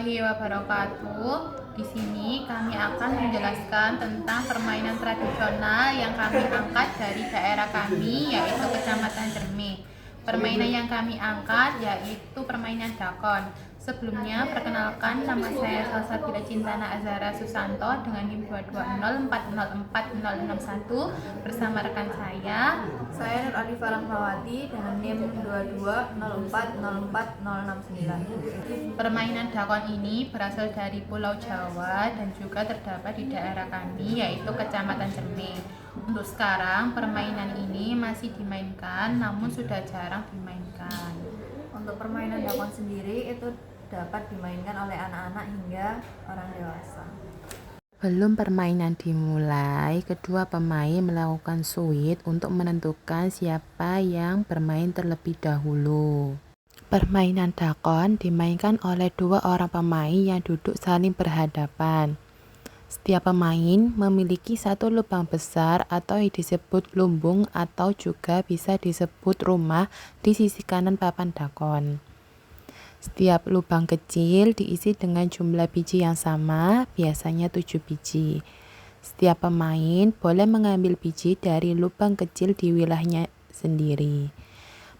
warahmatullahi wabarakatuh. Di sini kami akan menjelaskan tentang permainan tradisional yang kami angkat dari daerah kami, yaitu Kecamatan Cermi. Permainan yang kami angkat yaitu permainan dakon. Sebelumnya, perkenalkan, nama saya Salsabila Cintana Azhara Susanto dengan NIM 220404061 bersama rekan saya Nur Alifah Rahmawati dengan NIM 220404069. Permainan dakon ini berasal dari Pulau Jawa dan juga terdapat di daerah kami, yaitu Kecamatan Cermi. Untuk sekarang, permainan ini masih dimainkan, namun sudah jarang dimainkan. Untuk permainan dakon sendiri itu dapat dimainkan oleh anak-anak hingga orang dewasa. Belum permainan dimulai, kedua pemain melakukan suit untuk menentukan siapa yang bermain terlebih dahulu. Permainan dakon dimainkan oleh dua orang pemain yang duduk saling berhadapan. Setiap pemain memiliki satu lubang besar atau yang disebut lumbung atau juga bisa disebut rumah di sisi kanan papan dakon. Setiap lubang kecil diisi dengan jumlah biji yang sama, biasanya 7 biji. Setiap pemain boleh mengambil biji dari lubang kecil di wilayahnya sendiri.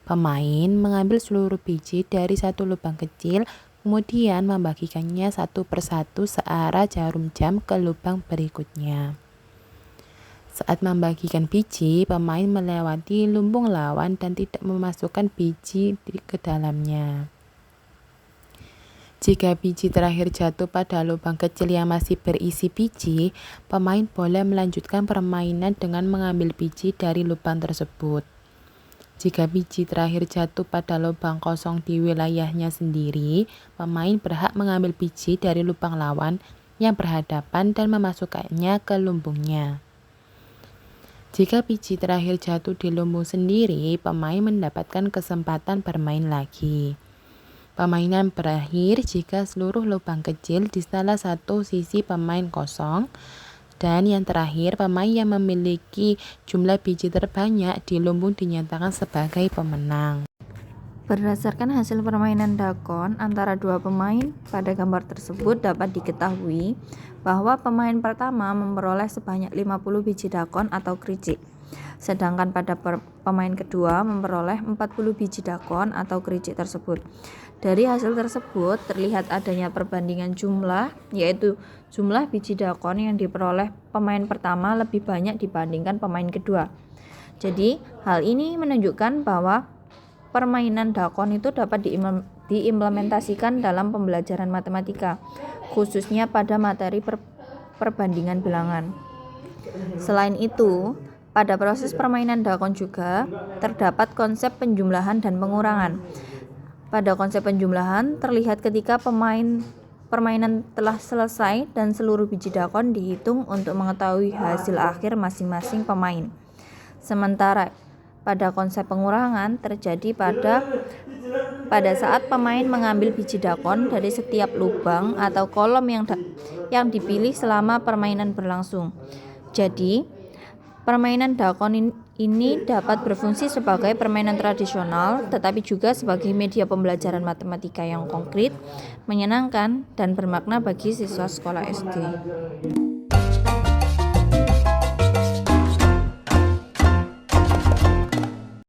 Pemain mengambil seluruh biji dari satu lubang kecil, kemudian membagikannya satu persatu searah jarum jam ke lubang berikutnya. Saat membagikan biji, pemain melewati lumbung lawan dan tidak memasukkan biji ke dalamnya. Jika biji terakhir jatuh pada lubang kecil yang masih berisi biji, pemain boleh melanjutkan permainan dengan mengambil biji dari lubang tersebut. Jika biji terakhir jatuh pada lubang kosong di wilayahnya sendiri, pemain berhak mengambil biji dari lubang lawan yang berhadapan dan memasukkannya ke lumbungnya. Jika biji terakhir jatuh di lumbung sendiri, pemain mendapatkan kesempatan bermain lagi. Permainan berakhir jika seluruh lubang kecil di salah satu sisi pemain kosong, dan yang terakhir pemain yang memiliki jumlah biji terbanyak di lumbung dinyatakan sebagai pemenang. Berdasarkan hasil permainan dakon antara dua pemain, pada gambar tersebut dapat diketahui bahwa pemain pertama memperoleh sebanyak 50 biji dakon atau kericik. Sedangkan pada pemain kedua memperoleh 40 biji dakon atau kericik tersebut. Dari hasil tersebut terlihat adanya perbandingan jumlah, yaitu jumlah biji dakon yang diperoleh pemain pertama lebih banyak dibandingkan pemain kedua. Jadi hal ini menunjukkan bahwa permainan dakon itu dapat diimplementasikan dalam pembelajaran matematika, khususnya pada materi perbandingan bilangan. Selain itu, pada proses permainan dakon juga terdapat konsep penjumlahan dan pengurangan. Pada konsep penjumlahan terlihat ketika permainan telah selesai dan seluruh biji dakon dihitung untuk mengetahui hasil akhir masing-masing pemain. Sementara pada konsep pengurangan terjadi pada saat pemain mengambil biji dakon dari setiap lubang atau kolom yang dipilih selama permainan berlangsung. Jadi, permainan dakon ini dapat berfungsi sebagai permainan tradisional, tetapi juga sebagai media pembelajaran matematika yang konkret, menyenangkan, dan bermakna bagi siswa sekolah SD.